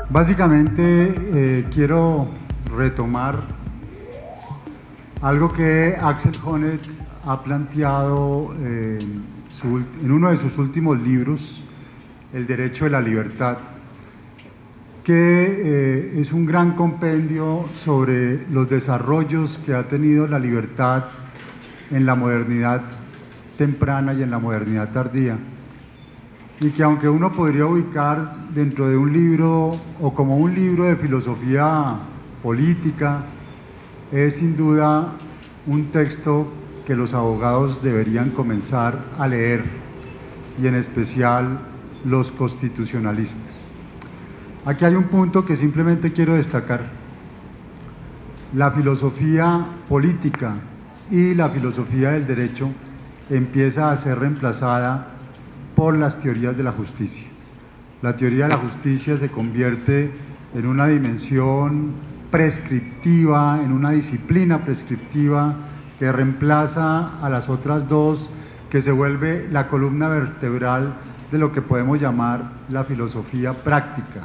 Básicamente quiero retomar algo que Axel Honneth ha planteado en uno de sus últimos libros, El derecho de la libertad, que es un gran compendio sobre los desarrollos que ha tenido la libertad en la modernidad temprana y en la modernidad tardía, y que aunque uno podría ubicar dentro de un libro o como un libro de filosofía política, es sin duda un texto que los abogados deberían comenzar a leer, y en especial los constitucionalistas. Aquí hay un punto que simplemente quiero destacar. La filosofía política y la filosofía del derecho empieza a ser reemplazada por las teorías de la justicia. La teoría de la justicia se convierte en una dimensión prescriptiva, en una disciplina prescriptiva que reemplaza a las otras dos, que se vuelve la columna vertebral de lo que podemos llamar la filosofía práctica,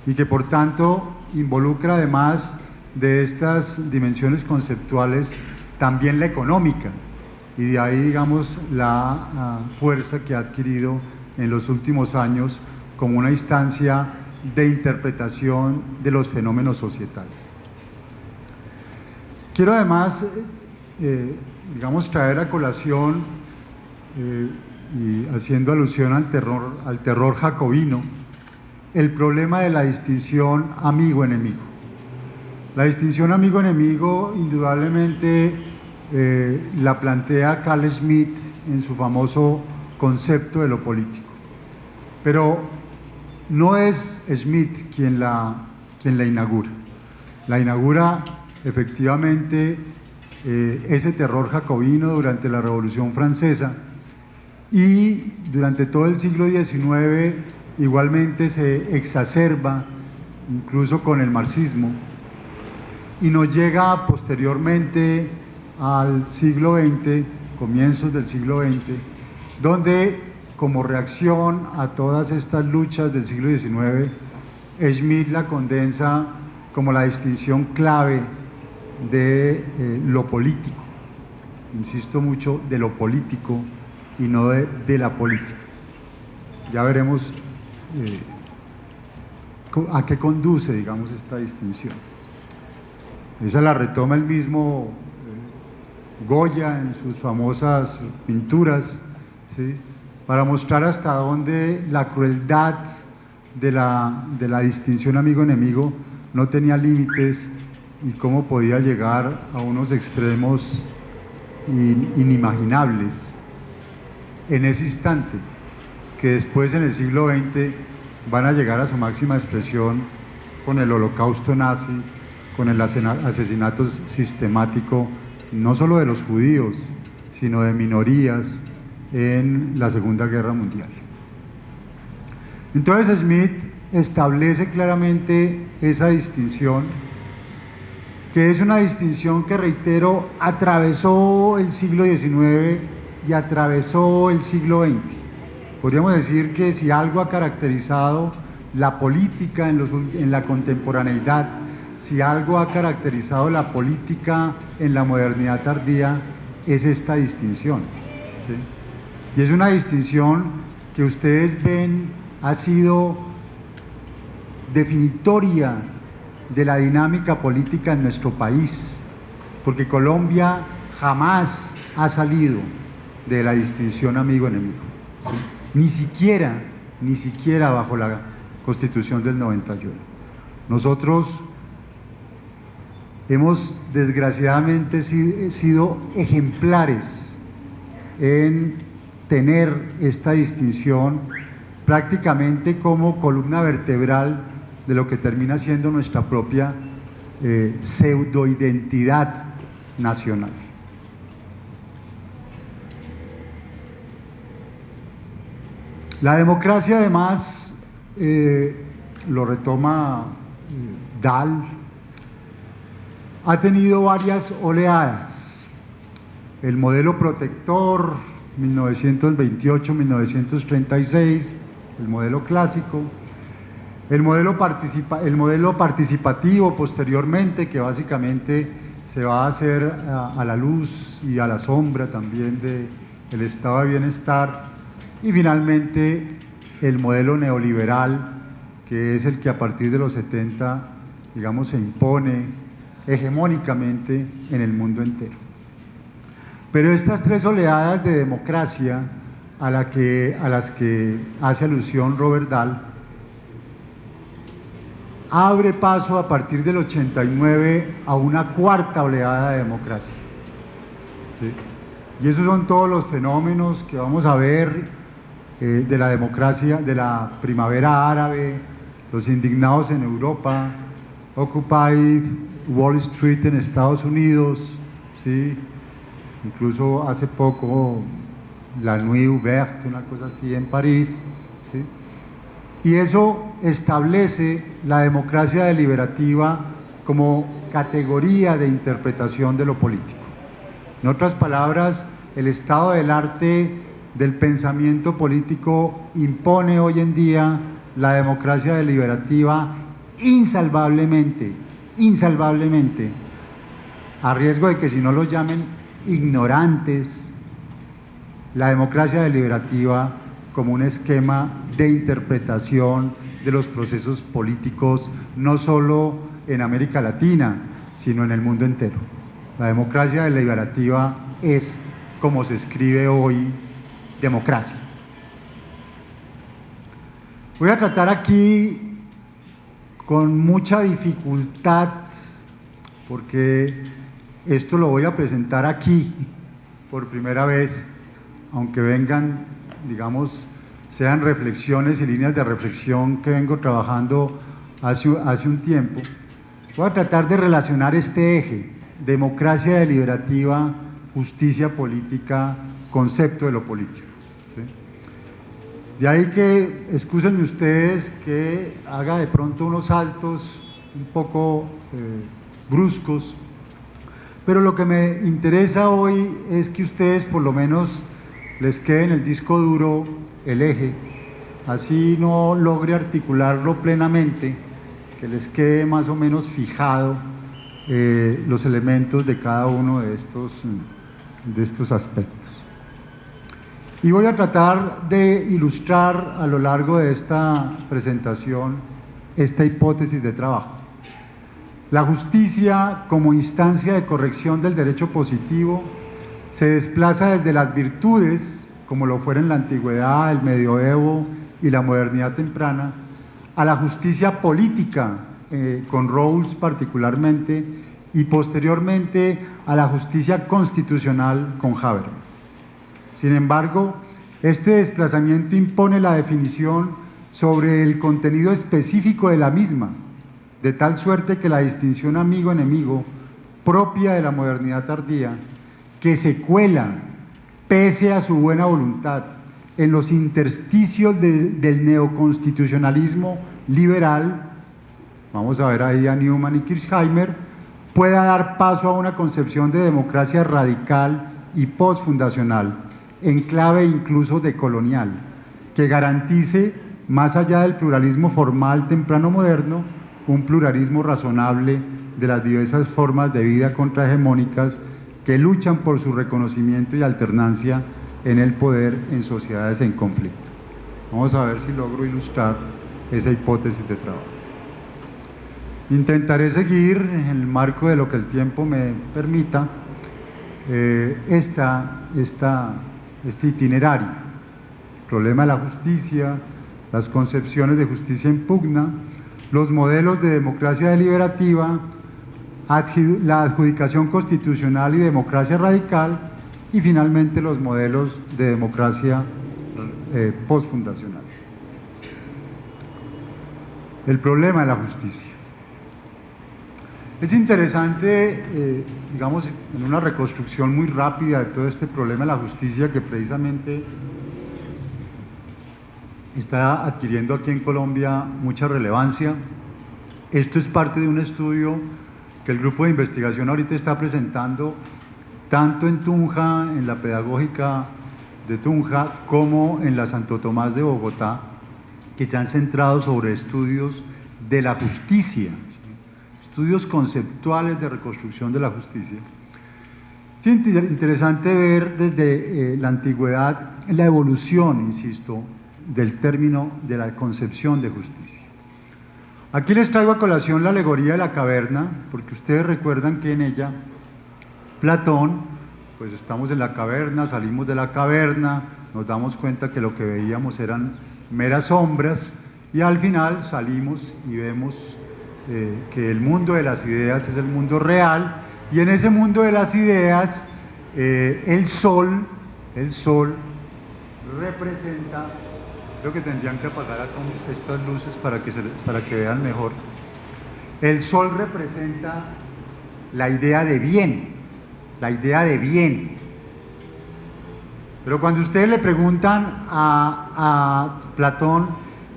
y que por tanto involucra, además de estas dimensiones conceptuales, también la económica, y de ahí, digamos, la fuerza que ha adquirido en los últimos años como una instancia de interpretación de los fenómenos societales. Quiero además, digamos, traer a colación, y haciendo alusión al terror jacobino, el problema de la distinción amigo-enemigo. La distinción amigo-enemigo indudablemente la plantea Carl Schmitt en su famoso concepto de lo político. Pero no es Schmitt quien la inaugura. La inaugura efectivamente ese terror jacobino durante la Revolución Francesa, y durante todo el siglo XIX igualmente se exacerba, incluso con el marxismo, y nos llega posteriormente al siglo XX, comienzos del siglo XX, donde como reacción a todas estas luchas del siglo XIX, Schmitt la condensa como la distinción clave de lo político. Insisto mucho, de lo político y no de la política. Ya veremos a qué conduce, digamos, esta distinción. Esa la retoma el mismo Goya en sus famosas pinturas, ¿sí?, para mostrar hasta dónde la crueldad de la distinción amigo-enemigo no tenía límites y cómo podía llegar a unos extremos inimaginables en ese instante, que después en el siglo XX van a llegar a su máxima expresión con el holocausto nazi, con el asesinato sistemático no solo de los judíos, sino de minorías en la Segunda Guerra Mundial. Entonces Schmitt establece claramente esa distinción, que es una distinción que, reitero, atravesó el siglo XIX y atravesó el siglo XX. Podríamos decir que si algo ha caracterizado la política en la contemporaneidad, si algo ha caracterizado la política en la modernidad tardía, es esta distinción, ¿sí? Y es una distinción que ustedes ven ha sido definitoria de la dinámica política en nuestro país, porque Colombia jamás ha salido de la distinción amigo-enemigo, ¿sí? Ni siquiera bajo la Constitución del 91. Nosotros hemos desgraciadamente sido ejemplares en tener esta distinción prácticamente como columna vertebral de lo que termina siendo nuestra propia pseudoidentidad nacional. La democracia, además, lo retoma Dahl, ha tenido varias oleadas. El modelo protector, 1928-1936, el modelo clásico. El modelo participativo posteriormente, que básicamente se va a hacer a la luz y a la sombra también del estado de bienestar. Y finalmente el modelo neoliberal, que es el que a partir de los 70, digamos, se impone hegemónicamente en el mundo entero. Pero estas tres oleadas de democracia a las que hace alusión Robert Dahl, abre paso a partir del 89 a una cuarta oleada de democracia. ¿Sí? Y esos son todos los fenómenos que vamos a ver de la democracia, de la primavera árabe, los indignados en Europa, Occupy Wall Street en Estados Unidos, ¿sí? Incluso hace poco la Nuit Ouverte, una cosa así en París, ¿sí? Y eso establece la democracia deliberativa como categoría de interpretación de lo político. En otras palabras, el estado del arte del pensamiento político impone hoy en día la democracia deliberativa insalvablemente, a riesgo de que si no los llamen ignorantes, la democracia deliberativa como un esquema de interpretación de los procesos políticos, no solo en América Latina, sino en el mundo entero. La democracia deliberativa es, como se escribe hoy, democracia. Voy a tratar aquí con mucha dificultad, porque esto lo voy a presentar aquí por primera vez, aunque vengan, digamos, sean reflexiones y líneas de reflexión que vengo trabajando hace un tiempo. Voy a tratar de relacionar este eje, democracia deliberativa, justicia política, concepto de lo político. ¿Sí? De ahí que, excúsenme ustedes que haga de pronto unos saltos un poco bruscos, pero lo que me interesa hoy es que ustedes por lo menos les quede en el disco duro el eje, así no logre articularlo plenamente, que les quede más o menos fijado los elementos de cada uno de estos aspectos. Y voy a tratar de ilustrar a lo largo de esta presentación esta hipótesis de trabajo. La justicia como instancia de corrección del derecho positivo se desplaza desde las virtudes, como lo fuera en la antigüedad, el medioevo y la modernidad temprana, a la justicia política, con Rawls particularmente, y posteriormente a la justicia constitucional con Habermas. Sin embargo, este desplazamiento impone la definición sobre el contenido específico de la misma, de tal suerte que la distinción amigo-enemigo, propia de la modernidad tardía, que se cuela, pese a su buena voluntad, en los intersticios del neoconstitucionalismo liberal, vamos a ver ahí a Newman y Kirchheimer, pueda dar paso a una concepción de democracia radical y postfundacional, en clave incluso decolonial, que garantice, más allá del pluralismo formal temprano moderno, un pluralismo razonable de las diversas formas de vida contrahegemónicas que luchan por su reconocimiento y alternancia en el poder en sociedades en conflicto. Vamos a ver si logro ilustrar esa hipótesis de trabajo. Intentaré seguir, en el marco de lo que el tiempo me permita, este itinerario. Problema de la justicia, las concepciones de justicia en pugna, los modelos de democracia deliberativa, la adjudicación constitucional y democracia radical, y finalmente los modelos de democracia postfundacional. El problema de la justicia. Es interesante, digamos, en una reconstrucción muy rápida de todo este problema de la justicia que precisamente está adquiriendo aquí en Colombia mucha relevancia. Esto es parte de un estudio que el grupo de investigación ahorita está presentando tanto en Tunja, en la pedagógica de Tunja, como en la Santo Tomás de Bogotá, que se han centrado sobre estudios de la justicia, ¿sí? Estudios conceptuales de reconstrucción de la justicia. Es interesante ver desde la antigüedad la evolución, insisto, del término de la concepción de justicia. Aquí les traigo a colación la alegoría de la caverna, porque ustedes recuerdan que en ella Platón, pues estamos en la caverna, salimos de la caverna, nos damos cuenta que lo que veíamos eran meras sombras y al final salimos y vemos que el mundo de las ideas es el mundo real, y en ese mundo de las ideas el sol representa, creo que tendrían que apagar con estas luces para que vean mejor. El sol representa la idea de bien, la idea de bien. Pero cuando ustedes le preguntan a Platón,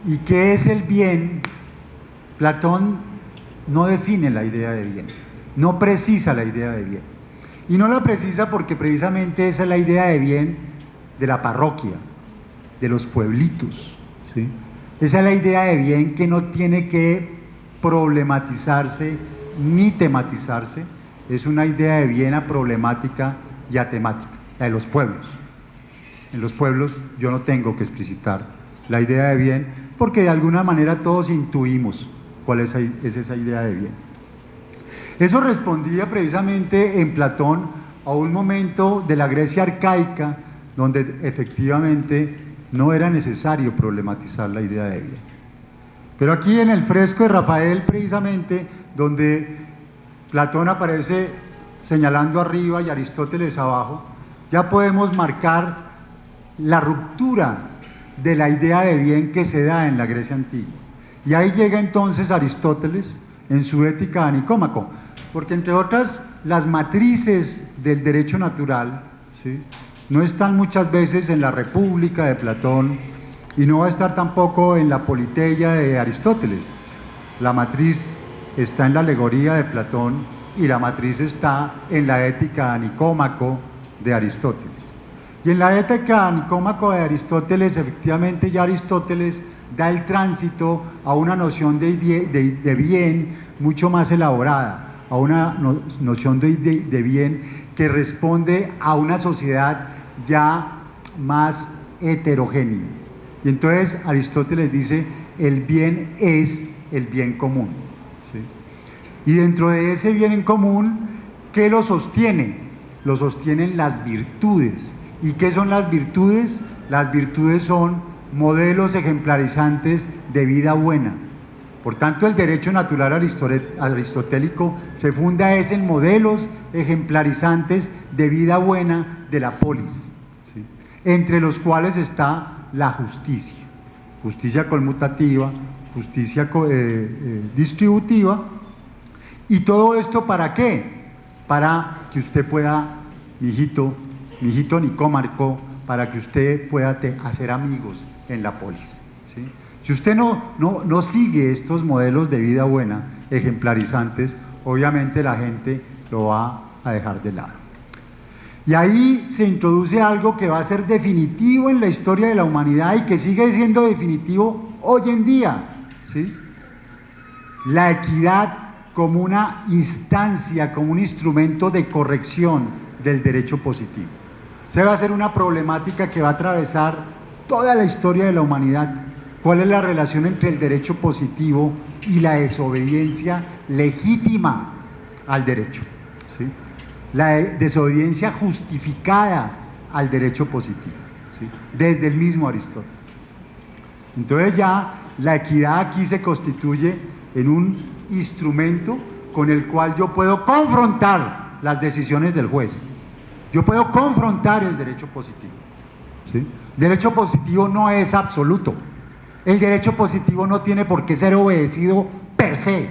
¿y qué es el bien?, Platón no define la idea de bien, no precisa la idea de bien. Y no la precisa porque precisamente esa es la idea de bien de la parroquia, de los pueblitos, ¿sí? Esa es la idea de bien que no tiene que problematizarse ni tematizarse, es una idea de bien aproblemática y atemática, la de los pueblos. En los pueblos yo no tengo que explicitar la idea de bien porque de alguna manera todos intuimos cuál es esa idea de bien. Eso respondía precisamente en Platón a un momento de la Grecia arcaica donde efectivamente no era necesario problematizar la idea de bien. Pero aquí en el fresco de Rafael, precisamente, donde Platón aparece señalando arriba y Aristóteles abajo, ya podemos marcar la ruptura de la idea de bien que se da en la Grecia antigua. Y ahí llega entonces Aristóteles en su Ética de Nicómaco, porque entre otras las matrices del derecho natural, ¿sí?, no están muchas veces en la República de Platón y no va a estar tampoco en la Politeia de Aristóteles. La matriz está en la alegoría de Platón y la matriz está en la Ética de Nicómaco de Aristóteles. Y en la Ética de Nicómaco de Aristóteles, efectivamente ya Aristóteles da el tránsito a una noción de bien mucho más elaborada, a una noción de bien que responde a una sociedad ya más heterogénea. Y entonces Aristóteles dice, el bien es el bien común, ¿sí? Y dentro de ese bien en común, ¿qué lo sostiene? Lo sostienen las virtudes. ¿Y qué son las virtudes? Las virtudes son modelos ejemplarizantes de vida buena. Por tanto, el derecho natural aristotélico se funda en modelos ejemplarizantes de vida buena de la polis, ¿sí?, entre los cuales está la justicia, justicia conmutativa, justicia distributiva. ¿Y todo esto para qué? Para que usted pueda, mijito Nicómaco, para que usted pueda hacer amigos en la polis, ¿sí? Si usted no sigue estos modelos de vida buena ejemplarizantes, obviamente la gente lo va a dejar de lado. Y ahí se introduce algo que va a ser definitivo en la historia de la humanidad y que sigue siendo definitivo hoy en día, ¿sí? La equidad como una instancia, como un instrumento de corrección del derecho positivo. Se va a ser una problemática que va a atravesar toda la historia de la humanidad. ¿Cuál es la relación entre el derecho positivo y la desobediencia legítima al derecho? ¿Sí? La desobediencia justificada al derecho positivo, ¿sí?, desde el mismo Aristóteles. Entonces ya la equidad aquí se constituye en un instrumento con el cual yo puedo confrontar las decisiones del juez. Yo puedo confrontar el derecho positivo, ¿sí? El derecho positivo no es absoluto. El derecho positivo no tiene por qué ser obedecido per se.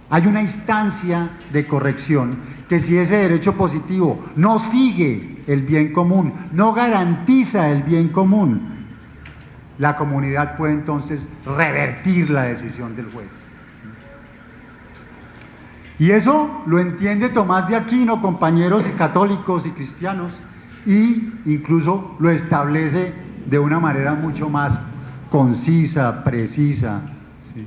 Hay una instancia de corrección que si ese derecho positivo no sigue el bien común, no garantiza el bien común, la comunidad puede entonces revertir la decisión del juez. Y eso lo entiende Tomás de Aquino, compañeros católicos y cristianos, y incluso lo establece de una manera mucho más concisa, precisa. ¿Sí?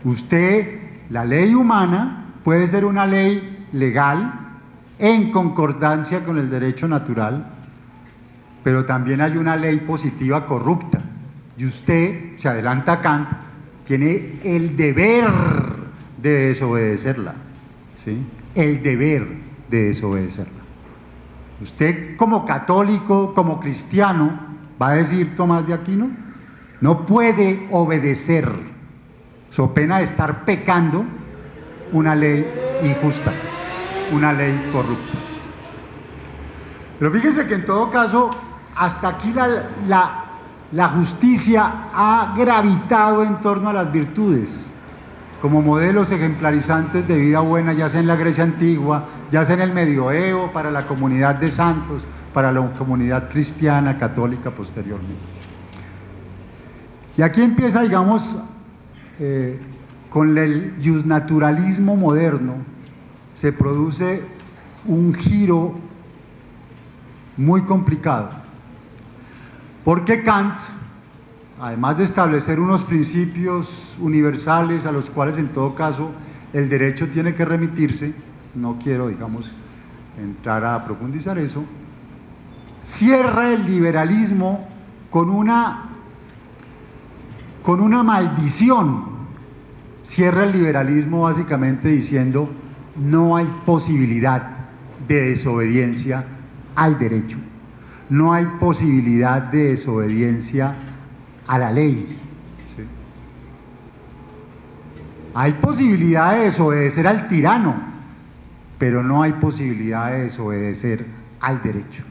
Usted, la ley humana puede ser una ley legal en concordancia con el derecho natural, pero también hay una ley positiva corrupta. Y usted, se adelanta a Kant, tiene el deber de desobedecerla. ¿Sí? El deber de desobedecerla. Usted como católico, como cristiano, va a decir Tomás de Aquino, no puede obedecer, so pena de estar pecando, una ley injusta, una ley corrupta. Pero fíjense que en todo caso, hasta aquí la justicia ha gravitado en torno a las virtudes, como modelos ejemplarizantes de vida buena, ya sea en la Grecia antigua, ya sea en el medioevo, para la comunidad de santos, para la comunidad cristiana, católica posteriormente. Y aquí empieza, digamos, con el justnaturalismo moderno, se produce un giro muy complicado, porque Kant, además de establecer unos principios universales a los cuales en todo caso el derecho tiene que remitirse, no quiero, digamos, entrar a profundizar eso, cierra el liberalismo con una maldición, cierra el liberalismo básicamente diciendo no hay posibilidad de desobediencia al derecho, no hay posibilidad de desobediencia a la ley. ¿Sí? Hay posibilidad de desobedecer al tirano, pero no hay posibilidad de desobedecer al derecho.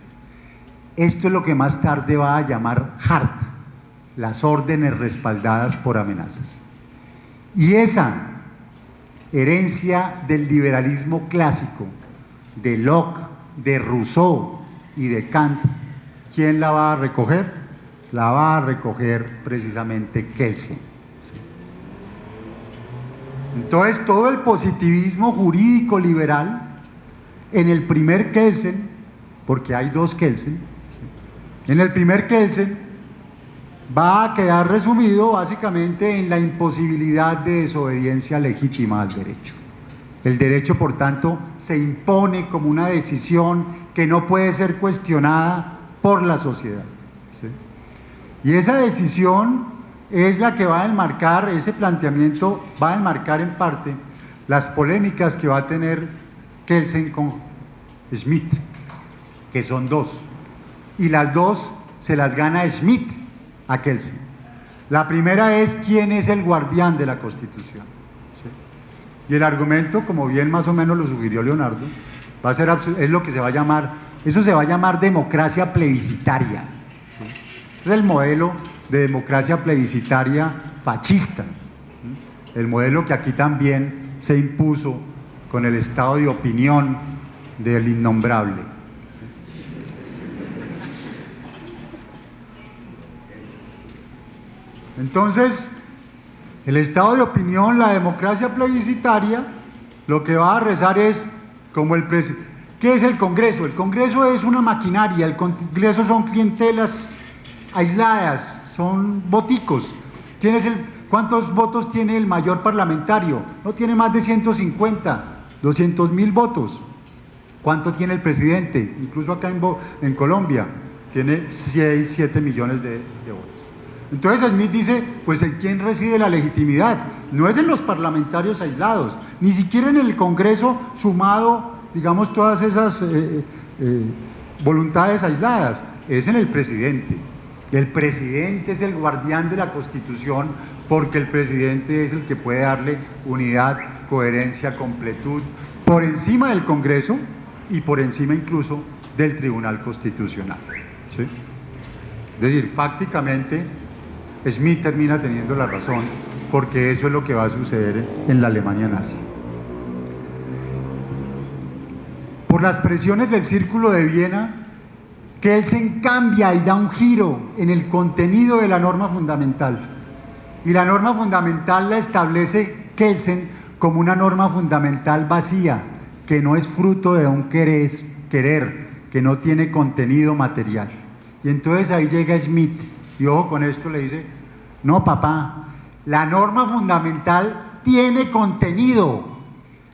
Esto es lo que más tarde va a llamar Hart, las órdenes respaldadas por amenazas. Y esa herencia del liberalismo clásico, de Locke, de Rousseau y de Kant, ¿quién la va a recoger? La va a recoger precisamente Kelsen. Entonces, todo el positivismo jurídico liberal, en el primer Kelsen, porque hay dos Kelsen, en el primer Kelsen va a quedar resumido básicamente en la imposibilidad de desobediencia legítima al derecho. El derecho, por tanto, se impone como una decisión que no puede ser cuestionada por la sociedad. ¿Sí? Y esa decisión es la que va a enmarcar, ese planteamiento va a enmarcar en parte las polémicas que va a tener Kelsen con Schmitt, que son dos. Y las dos se las gana Schmitt a Kelsen. La primera es quién es el guardián de la Constitución. ¿Sí? Y el argumento, como bien más o menos lo sugirió Leonardo, va a ser, es lo que se va a llamar, eso se va a llamar democracia plebiscitaria. ¿Sí? Este es el modelo de democracia plebiscitaria fascista. ¿Sí? El modelo que aquí también se impuso con el estado de opinión del innombrable. Entonces, el estado de opinión, la democracia plebiscitaria, lo que va a rezar es como el presidente. ¿Qué es el Congreso? El Congreso es una maquinaria, el Congreso son clientelas aisladas, son voticos. ¿Cuántos votos tiene el mayor parlamentario? No tiene más de 150, 200.000 votos. ¿Cuánto tiene el presidente? Incluso acá en Colombia tiene 6, 7 millones de votos. Entonces Smith dice, pues ¿en quién reside la legitimidad? No es en los parlamentarios aislados, ni siquiera en el Congreso sumado, digamos, todas esas voluntades aisladas, es en el presidente. El presidente es el guardián de la Constitución porque el presidente es el que puede darle unidad, coherencia, completud, por encima del Congreso y por encima incluso del Tribunal Constitucional. ¿Sí? Es decir, fácticamente Smith termina teniendo la razón, porque eso es lo que va a suceder en la Alemania nazi. Por las presiones del Círculo de Viena, Kelsen cambia y da un giro en el contenido de la norma fundamental. Y la norma fundamental la establece Kelsen como una norma fundamental vacía, que no es fruto de un querer, que no tiene contenido material. Y entonces ahí llega Smith, y ojo con esto, le dice, No, papá, la norma fundamental tiene contenido,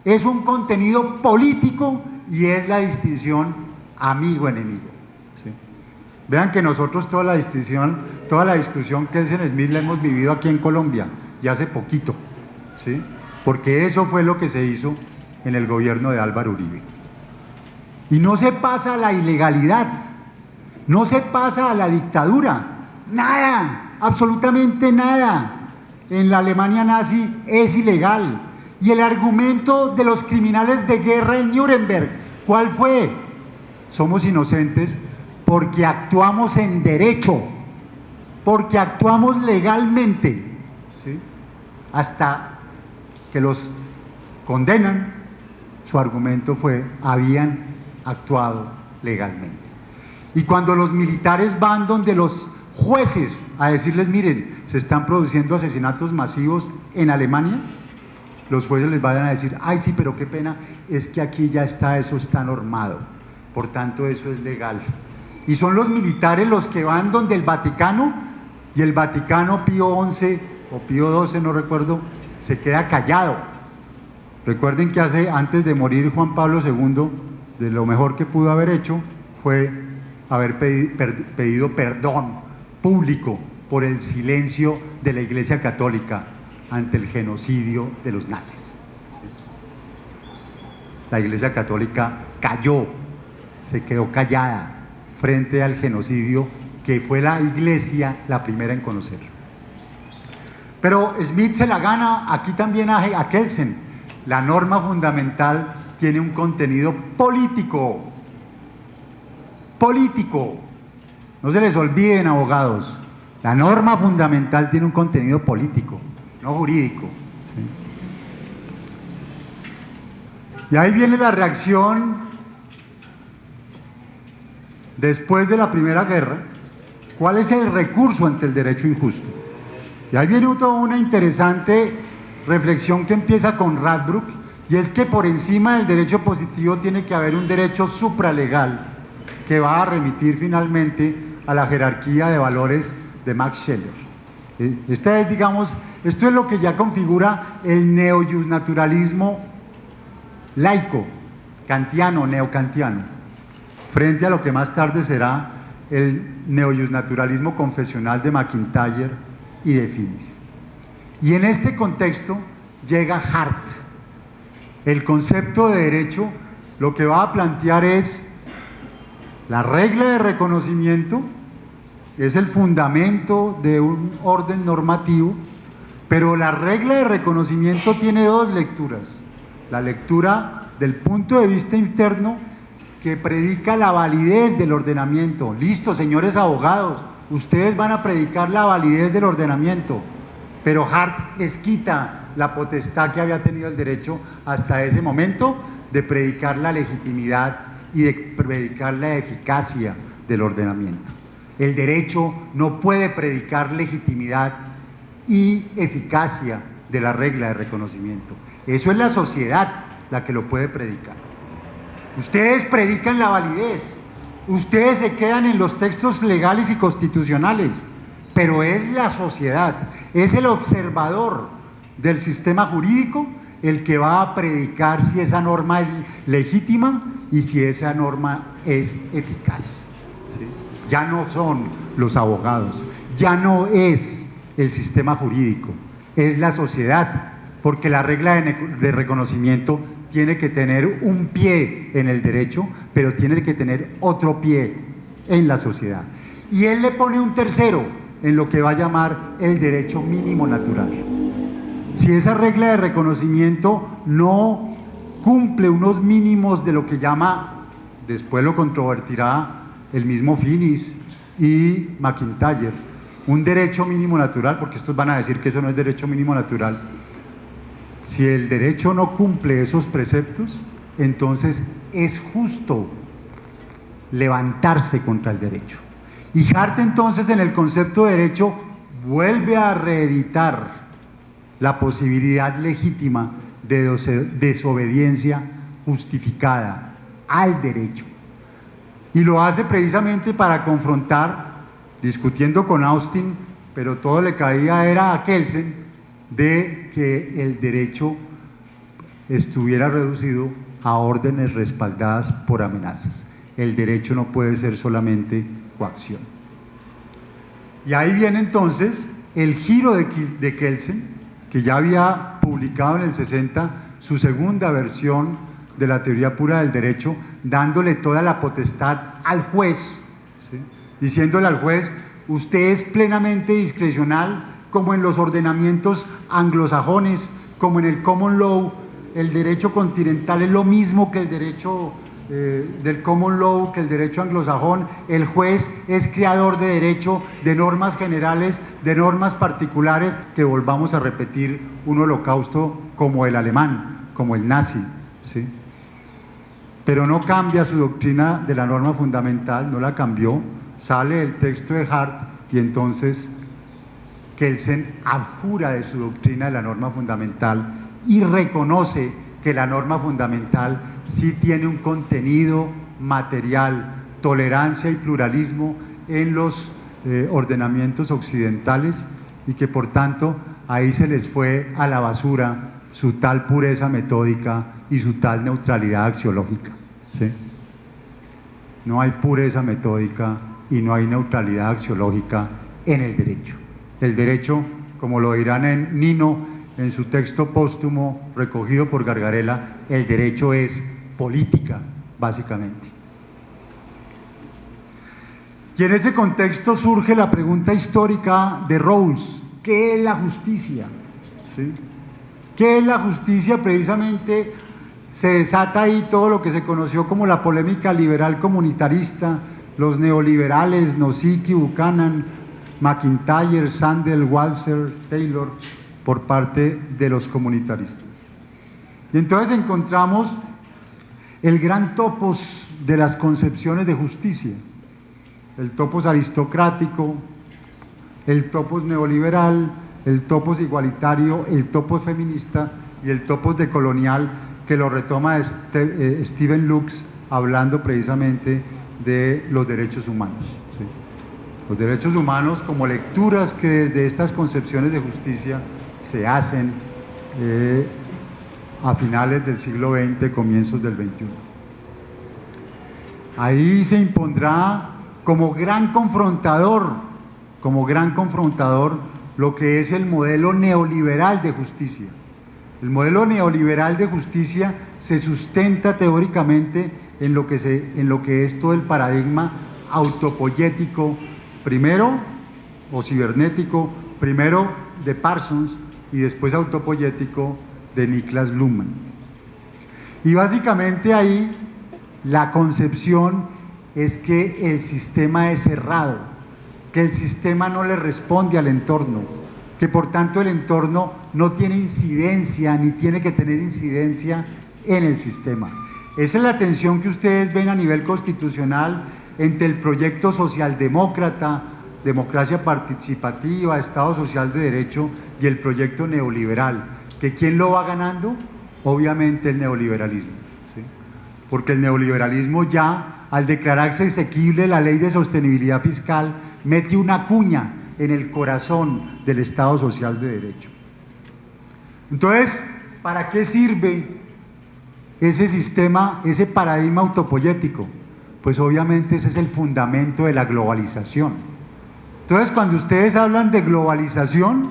es un contenido político y es la distinción amigo-enemigo. ¿Sí? Vean que nosotros toda la discusión Kelsen-Smith la hemos vivido aquí en Colombia, y hace poquito, ¿sí? Porque eso fue lo que se hizo en el gobierno de Álvaro Uribe. Y no se pasa a la ilegalidad, no se pasa a la dictadura, nada, absolutamente nada. En la Alemania nazi es ilegal. Y el argumento de los criminales de guerra en Nuremberg, ¿cuál fue? Somos inocentes porque actuamos en derecho, porque actuamos legalmente, ¿sí? Hasta que los condenan, su argumento fue, habían actuado legalmente. Y cuando los militares van donde los jueces a decirles, miren, se están produciendo asesinatos masivos en Alemania, los jueces les van a decir, ay sí, pero qué pena, es que aquí ya está, eso está normado, por tanto eso es legal. Y son los militares los que van donde el Vaticano, y el Vaticano Pío XI o Pío XII, no recuerdo, se queda callado. Recuerden que antes de morir Juan Pablo II, de lo mejor que pudo haber hecho fue haber pedido perdón público por el silencio de la Iglesia Católica ante el genocidio de los nazis. La Iglesia Católica cayó, se quedó callada frente al genocidio que fue la Iglesia la primera en conocer. Pero Smith se la gana aquí también a Kelsen. La norma fundamental tiene un contenido político. Político. No se les olviden, abogados. La norma fundamental tiene un contenido político, no jurídico. ¿Sí? Y ahí viene la reacción después de la Primera Guerra. ¿Cuál es el recurso ante el derecho injusto? Y ahí viene toda una interesante reflexión que empieza con Radbruch, y es que por encima del derecho positivo tiene que haber un derecho supralegal que va a remitir finalmente a la jerarquía de valores de Max Scheler. Esta es, digamos, esto es lo que ya configura el neojusnaturalismo laico, kantiano, neocantiano, frente a lo que más tarde será el neojusnaturalismo confesional de McIntyre y de Phillips. Y en este contexto llega Hart. El concepto de derecho lo que va a plantear es la regla de reconocimiento, es el fundamento de un orden normativo, pero la regla de reconocimiento tiene dos lecturas. La lectura del punto de vista interno, que predica la validez del ordenamiento. Listo, señores abogados, ustedes van a predicar la validez del ordenamiento, pero Hart les quita la potestad que había tenido el derecho hasta ese momento de predicar la legitimidad y de predicar la eficacia del ordenamiento. El derecho no puede predicar legitimidad y eficacia de la regla de reconocimiento. Eso es la sociedad la que lo puede predicar. Ustedes predican la validez, ustedes se quedan en los textos legales y constitucionales, pero es la sociedad, es el observador del sistema jurídico el que va a predicar si esa norma es legítima y si esa norma es eficaz. ¿Sí? Ya no son los abogados, ya no es el sistema jurídico, es la sociedad, porque la regla de reconocimiento tiene que tener un pie en el derecho, pero tiene que tener otro pie en la sociedad. Y él le pone un tercero en lo que va a llamar el derecho mínimo natural. Si esa regla de reconocimiento no cumple unos mínimos de lo que llama, después lo controvertirá el mismo Finis y McIntyre, un derecho mínimo natural, porque estos van a decir que eso no es derecho mínimo natural. Si el derecho no cumple esos preceptos, entonces es justo levantarse contra el derecho. Y Hart entonces en el concepto de derecho vuelve a reeditar la posibilidad legítima de desobediencia justificada al derecho. Y lo hace precisamente para confrontar, discutiendo con Austin, pero todo le caía era a Kelsen de que el derecho estuviera reducido a órdenes respaldadas por amenazas. El derecho no puede ser solamente coacción. Y ahí viene entonces el giro de Kelsen, que ya había publicado en el 60 su segunda versión de la teoría pura del derecho, dándole toda la potestad al juez, ¿sí? Diciéndole al juez: usted es plenamente discrecional, como en los ordenamientos anglosajones, como en el common law. El derecho continental es lo mismo que el derecho del common law, que el derecho anglosajón. El juez es creador de derecho, de normas generales, de normas particulares, que volvamos a repetir un holocausto como el alemán, como el nazi, ¿sí? Pero no cambia su doctrina de la norma fundamental, no la cambió. Sale el texto de Hart y entonces Kelsen abjura de su doctrina de la norma fundamental y reconoce que la norma fundamental sí tiene un contenido material, tolerancia y pluralismo en los ordenamientos occidentales, y que por tanto ahí se les fue a la basura su tal pureza metódica y su tal neutralidad axiológica, ¿sí? No hay pureza metódica y no hay neutralidad axiológica en el derecho. El derecho, como lo dirán en Nino, en su texto póstumo recogido por Gargarella, el derecho es política, básicamente. Y en ese contexto surge la pregunta histórica de Rawls: ¿qué es la justicia? ¿Sí? ¿Qué es la justicia? Precisamente se desata ahí todo lo que se conoció como la polémica liberal comunitarista, los neoliberales, Nozick, Buchanan, McIntyre, Sandel, Walser, Taylor, por parte de los comunitaristas. Y entonces encontramos el gran topos de las concepciones de justicia: el topos aristocrático, el topos neoliberal, el topos igualitario, el topos feminista y el topos decolonial, que lo retoma Stephen Lux, hablando precisamente de los derechos humanos, ¿sí? Los derechos humanos como lecturas que desde estas concepciones de justicia se hacen a finales del siglo XX, comienzos del XXI. Ahí se impondrá como gran confrontador lo que es el modelo neoliberal de justicia. El modelo neoliberal de justicia se sustenta teóricamente en lo que es todo el paradigma autopoyético, primero, o cibernético, primero de Parsons y después autopoyético de Niklas Luhmann. Y básicamente ahí la concepción es que el sistema es cerrado, que el sistema no le responde al entorno, que por tanto el entorno no tiene incidencia ni tiene que tener incidencia en el sistema. Esa es la tensión que ustedes ven a nivel constitucional entre el proyecto socialdemócrata, democracia participativa, Estado social de derecho, y el proyecto neoliberal. ¿Que quién lo va ganando? Obviamente el neoliberalismo, ¿sí? Porque el neoliberalismo ya, al declararse exequible la ley de sostenibilidad fiscal, mete una cuña en el corazón del Estado social de derecho. Entonces, ¿para qué sirve ese sistema, ese paradigma autopoyético? Pues obviamente ese es el fundamento de la globalización. Entonces, cuando ustedes hablan de globalización,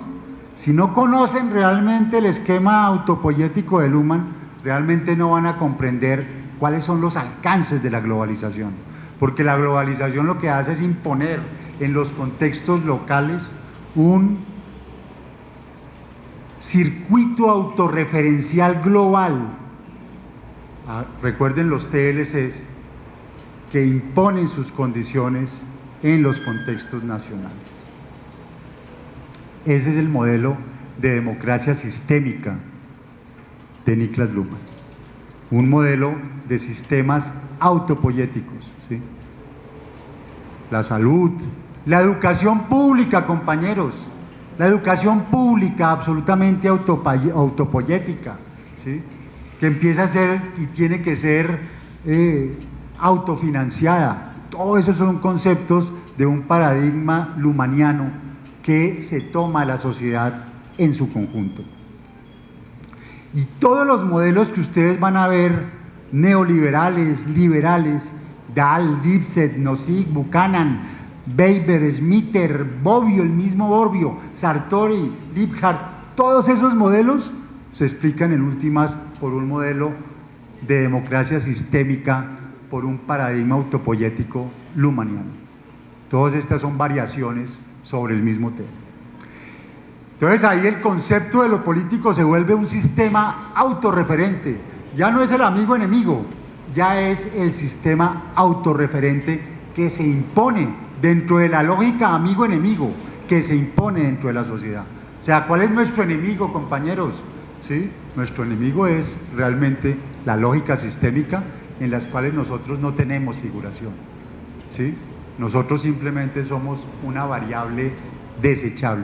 si no conocen realmente el esquema autopoyético de Luhmann, realmente no van a comprender cuáles son los alcances de la globalización, porque la globalización lo que hace es imponer en los contextos locales un circuito autorreferencial global. Recuerden los TLCs, que imponen sus condiciones en los contextos nacionales. Ese es el modelo de democracia sistémica de Niklas Luhmann, un modelo de sistemas autopoyéticos, ¿sí? La salud, la educación pública, compañeros, la educación pública absolutamente autopoyética, ¿sí? Que empieza a ser y tiene que ser autofinanciada. Todos esos son conceptos de un paradigma luhmanniano que se toma la sociedad en su conjunto. Y todos los modelos que ustedes van a ver, neoliberales, liberales, Dahl, Lipset, Nozick, Buchanan, Weber, Schmitter, Bobbio, el mismo Bobbio, Sartori, Liebhardt, todos esos modelos se explican en últimas por un modelo de democracia sistémica, por un paradigma autopoyético luhmanniano. Todas estas son variaciones sobre el mismo tema. Entonces ahí el concepto de lo político se vuelve un sistema autorreferente, ya no es el amigo enemigo, ya es el sistema autorreferente que se impone dentro de la lógica amigo-enemigo, que se impone dentro de la sociedad. O sea, ¿cuál es nuestro enemigo, compañeros? ¿Sí? Nuestro enemigo es realmente la lógica sistémica en las cuales nosotros no tenemos figuración, ¿sí? Nosotros simplemente somos una variable desechable.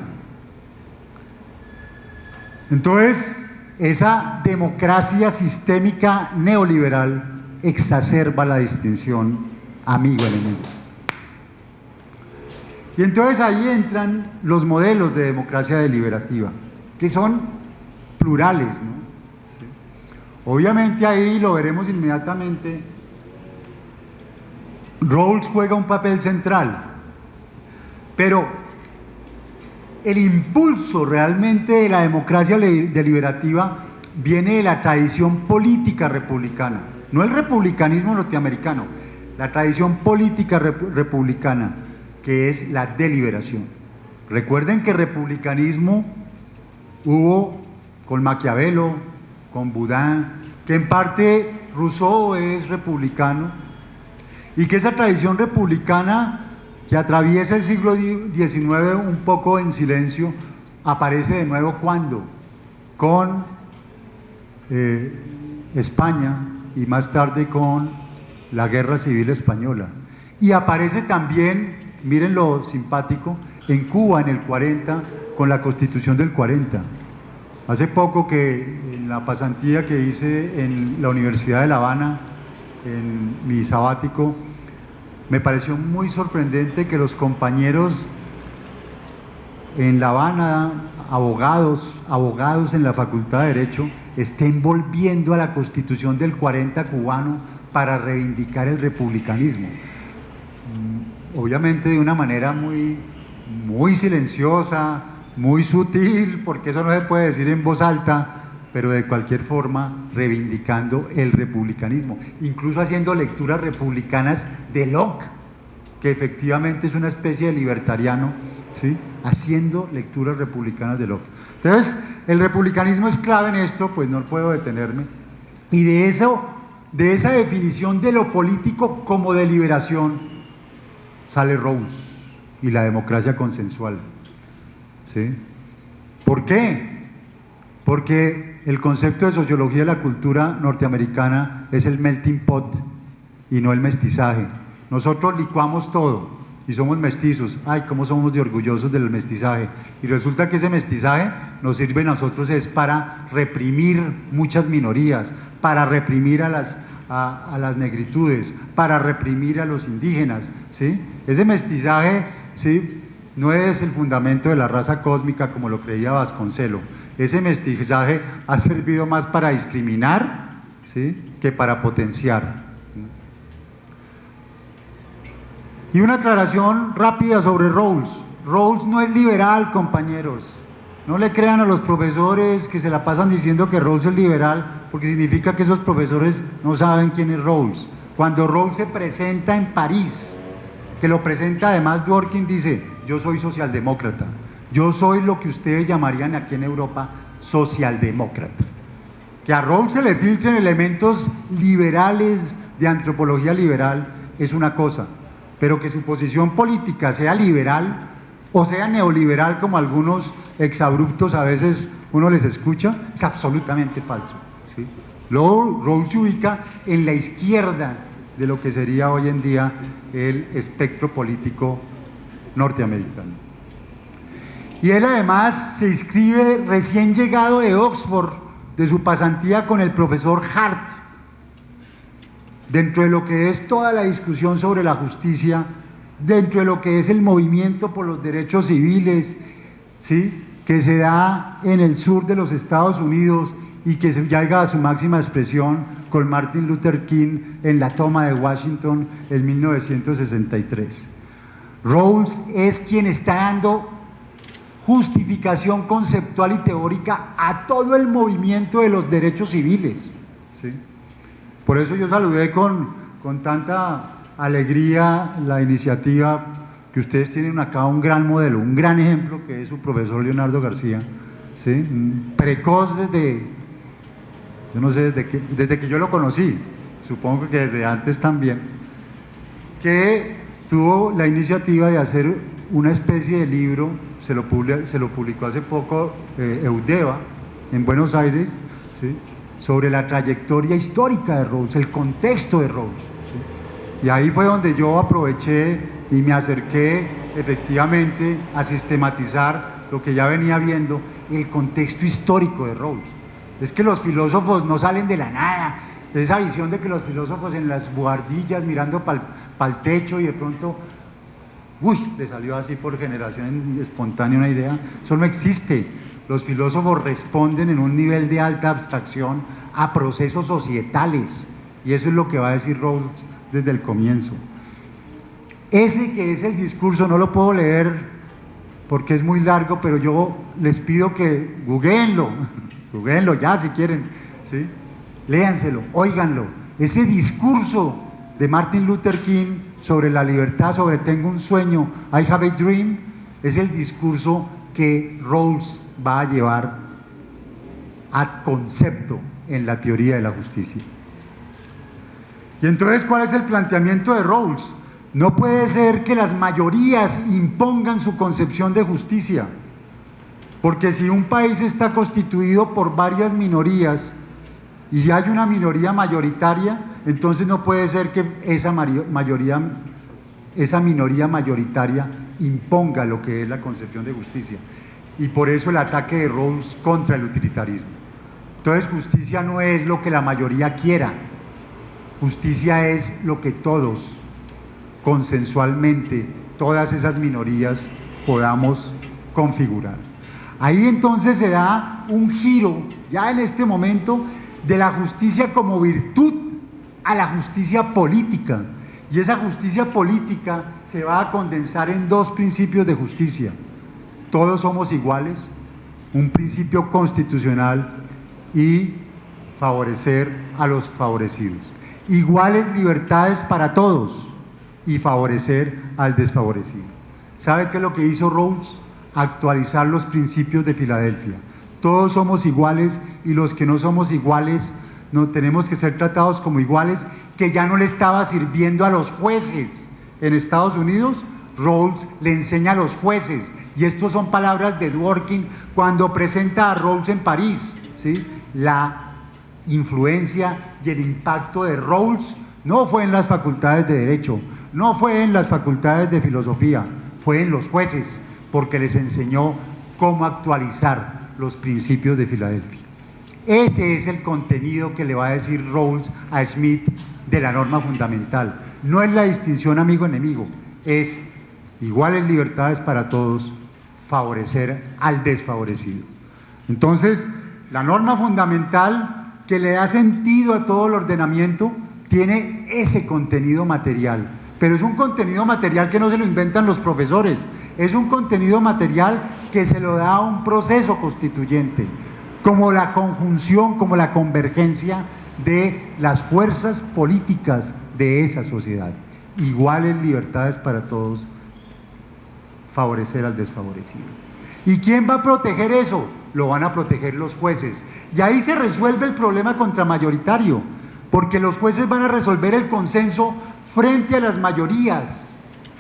Entonces, esa democracia sistémica neoliberal exacerba la distinción amigo-enemigo. Y entonces ahí entran los modelos de democracia deliberativa, que son plurales, ¿no? ¿Sí? Obviamente ahí lo veremos inmediatamente. Rawls juega un papel central, pero el impulso realmente de la democracia deliberativa viene de la tradición política republicana, no el republicanismo norteamericano, la tradición política republicana, que es la deliberación. Recuerden que republicanismo hubo con Maquiavelo, con Boudin, que en parte Rousseau es republicano, y que esa tradición republicana que atraviesa el siglo XIX un poco en silencio, aparece de nuevo ¿cuándo? Con España y más tarde con la Guerra Civil Española. Y aparece también, miren lo simpático, en Cuba en el 40 con la Constitución del 40. Hace poco que en la pasantía que hice en la Universidad de La Habana, en mi sabático, me pareció muy sorprendente que los compañeros en La Habana, abogados en la Facultad de Derecho, estén volviendo a la Constitución del 40 cubano para reivindicar el republicanismo. Obviamente de una manera muy silenciosa, muy sutil, porque eso no se puede decir en voz alta, pero de cualquier forma reivindicando el republicanismo, incluso haciendo lecturas republicanas de Locke, que efectivamente es una especie de libertariano, ¿sí? Haciendo lecturas republicanas de Locke. Entonces, el republicanismo es clave en esto, pues no puedo detenerme, y de esa definición de lo político como deliberación sale Rawls y la democracia consensual, ¿sí? ¿Por qué? Porque el concepto de sociología de la cultura norteamericana es el melting pot y no el mestizaje. Nosotros licuamos todo y somos mestizos. Ay, cómo somos de orgullosos del mestizaje. Y resulta que ese mestizaje nos sirve a nosotros es para reprimir muchas minorías, para reprimir a las negritudes, para reprimir a los indígenas, ¿sí? Ese mestizaje, ¿sí?, no es el fundamento de la raza cósmica como lo creía Vasconcelo. Ese mestizaje ha servido más para discriminar, ¿sí?, que para potenciar. Y una aclaración rápida sobre Rawls. Rawls no es liberal, compañeros. No le crean a los profesores que se la pasan diciendo que Rawls es liberal, porque significa que esos profesores no saben quién es Rawls. Cuando Rawls se presenta en París, que lo presenta además Dworkin, dice: yo soy socialdemócrata, yo soy lo que ustedes llamarían aquí en Europa socialdemócrata. Que a Rawls se le filtren elementos liberales de antropología liberal es una cosa, pero que su posición política sea liberal o sea neoliberal, como algunos exabruptos a veces uno les escucha, es absolutamente falso, ¿sí? Luego Rawls se ubica en la izquierda de lo que sería hoy en día el espectro político norteamericano. Y él además se inscribe recién llegado de Oxford, de su pasantía con el profesor Hart, dentro de lo que es toda la discusión sobre la justicia, dentro de lo que es el movimiento por los derechos civiles, ¿sí?, que se da en el sur de los Estados Unidos y que llega a su máxima expresión con Martin Luther King en la toma de Washington en 1963. Rawls es quien está dando justificación conceptual y teórica a todo el movimiento de los derechos civiles, ¿sí? Por eso yo saludé con tanta alegría la iniciativa que ustedes tienen acá, un gran modelo, un gran ejemplo que es su profesor Leonardo García, ¿sí?, precoz desde, yo no sé, desde que yo lo conocí, supongo que desde antes también, que tuvo la iniciativa de hacer una especie de libro, se lo publicó hace poco Eudeva en Buenos Aires, ¿sí?, sobre la trayectoria histórica de Rawls, el contexto de Rawls, ¿sí? Y ahí fue donde yo aproveché y me acerqué efectivamente a sistematizar lo que ya venía viendo, el contexto histórico de Rawls. Es que los filósofos no salen de la nada, de esa visión de que los filósofos en las buhardillas mirando para el techo y de pronto, le salió así por generación espontánea una idea. Eso no existe. Los filósofos responden en un nivel de alta abstracción a procesos societales, y eso es lo que va a decir Rawls desde el comienzo. Ese que es el discurso, no lo puedo leer porque es muy largo, pero yo les pido que googleenlo ya si quieren, ¿sí?, léanselo, óiganlo. Ese discurso de Martin Luther King sobre la libertad, sobre tengo un sueño, I have a dream, es el discurso que Rawls va a llevar a concepto en la teoría de la justicia. Y entonces, ¿cuál es el planteamiento de Rawls? No puede ser que las mayorías impongan su concepción de justicia, porque si un país está constituido por varias minorías y hay una minoría mayoritaria, entonces no puede ser que esa minoría mayoritaria imponga lo que es la concepción de justicia. Y por eso el ataque de Rawls contra el utilitarismo. Entonces, justicia no es lo que la mayoría quiera, justicia es lo que todos, consensualmente, todas esas minorías podamos configurar. Ahí entonces se da un giro, ya en este momento, de la justicia como virtud a la justicia política, y esa justicia política se va a condensar en dos principios de justicia: todos somos iguales, un principio constitucional, y favorecer a los favorecidos, iguales libertades para todos y favorecer al desfavorecido. ¿Sabe qué es lo que hizo Rawls? Actualizar los principios de Filadelfia. Todos somos iguales y los que no somos iguales no tenemos que ser tratados como iguales, que ya no le estaba sirviendo a los jueces. En Estados Unidos, Rawls le enseña a los jueces, y estas son palabras de Dworkin cuando presenta a Rawls en París, ¿sí? La influencia y el impacto de Rawls no fue en las facultades de Derecho, no fue en las facultades de Filosofía, fue en los jueces, porque les enseñó cómo actualizar los principios de Filadelfia. Ese es el contenido que le va a decir Rawls a Smith de la norma fundamental. No es la distinción amigo-enemigo, es iguales libertades para todos, favorecer al desfavorecido. Entonces, la norma fundamental que le da sentido a todo el ordenamiento tiene ese contenido material, pero es un contenido material que no se lo inventan los profesores, es un contenido material que se lo da a un proceso constituyente, como la conjunción, como la convergencia de las fuerzas políticas de esa sociedad. Iguales libertades para todos, favorecer al desfavorecido. ¿Y quién va a proteger eso? Lo van a proteger los jueces. Y ahí se resuelve el problema contramayoritario, porque los jueces van a resolver el consenso frente a las mayorías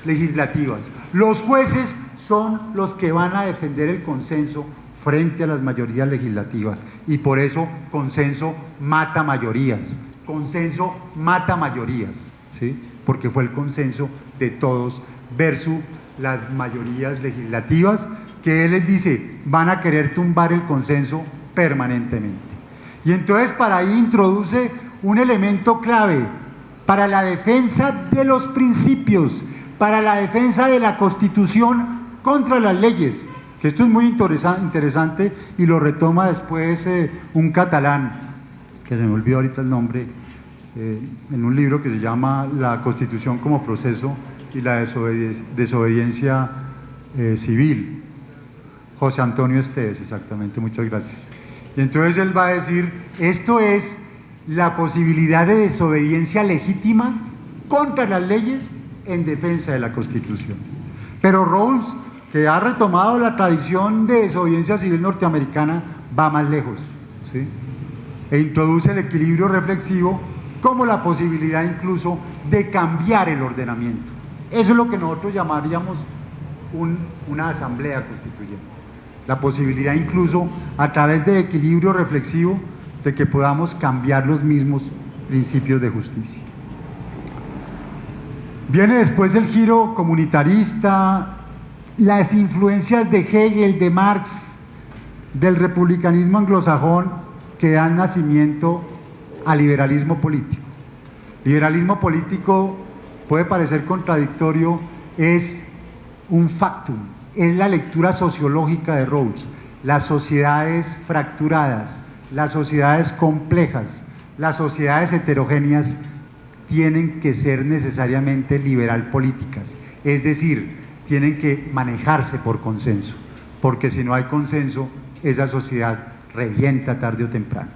legislativas. Los jueces son los que van a defender el consenso frente a las mayorías legislativas, y por eso consenso mata mayorías, consenso mata mayorías, ¿sí? Porque fue el consenso de todos versus las mayorías legislativas, que él les dice, van a querer tumbar el consenso permanentemente. Y entonces para ahí introduce un elemento clave para la defensa de los principios, para la defensa de la Constitución contra las leyes, que esto es muy interesante y lo retoma después un catalán, que se me olvidó ahorita el nombre, en un libro que se llama La Constitución como proceso y la desobediencia civil. José Antonio Esteves, exactamente, muchas gracias. Y entonces él va a decir, esto es la posibilidad de desobediencia legítima contra las leyes en defensa de la Constitución. Pero Rawls, que ha retomado la tradición de desobediencia civil norteamericana, va más lejos, ¿sí? E introduce el equilibrio reflexivo como la posibilidad incluso de cambiar el ordenamiento. Eso es lo que nosotros llamaríamos una asamblea constituyente. La posibilidad incluso a través de equilibrio reflexivo de que podamos cambiar los mismos principios de justicia. Viene después el giro comunitarista, las influencias de Hegel, de Marx, del republicanismo anglosajón que dan nacimiento al liberalismo político. Liberalismo político puede parecer contradictorio, es un factum, es la lectura sociológica de Rawls. Las sociedades fracturadas, las sociedades complejas, las sociedades heterogéneas tienen que ser necesariamente liberal políticas, es decir, tienen que manejarse por consenso, porque si no hay consenso, esa sociedad revienta tarde o temprano.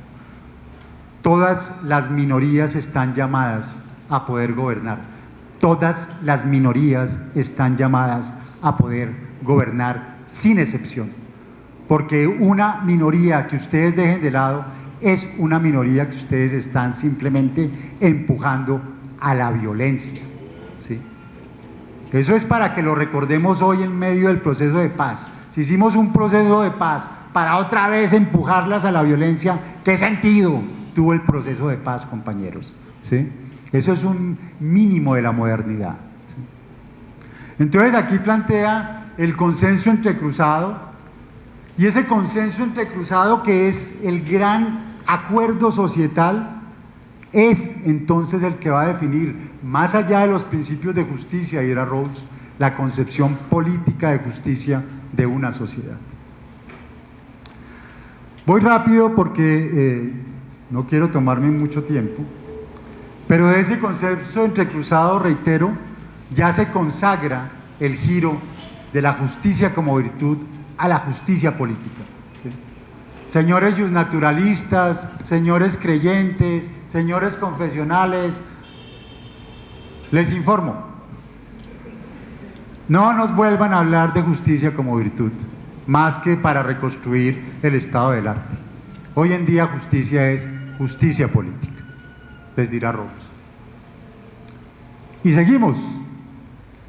Todas las minorías están llamadas a poder gobernar, todas las minorías están llamadas a poder gobernar sin excepción, porque una minoría que ustedes dejen de lado es una minoría que ustedes están simplemente empujando a la violencia, ¿sí? Eso es para que lo recordemos hoy en medio del proceso de paz. Si hicimos un proceso de paz para otra vez empujarlas a la violencia, ¿qué sentido tuvo el proceso de paz, compañeros? ¿Sí? Eso es un mínimo de la modernidad, ¿sí? Entonces aquí plantea el consenso entrecruzado, y ese consenso entrecruzado, que es el gran acuerdo societal, es entonces el que va a definir, más allá de los principios de justicia, y era Rawls, la concepción política de justicia de una sociedad. Voy rápido porque no quiero tomarme mucho tiempo, pero de ese concepto entrecruzado, reitero, ya se consagra el giro de la justicia como virtud a la justicia política, ¿sí? Señores naturalistas, señores creyentes, señores confesionales, les informo, no nos vuelvan a hablar de justicia como virtud, más que para reconstruir el estado del arte. Hoy en día justicia es justicia política, les dirá Rawls. Y seguimos,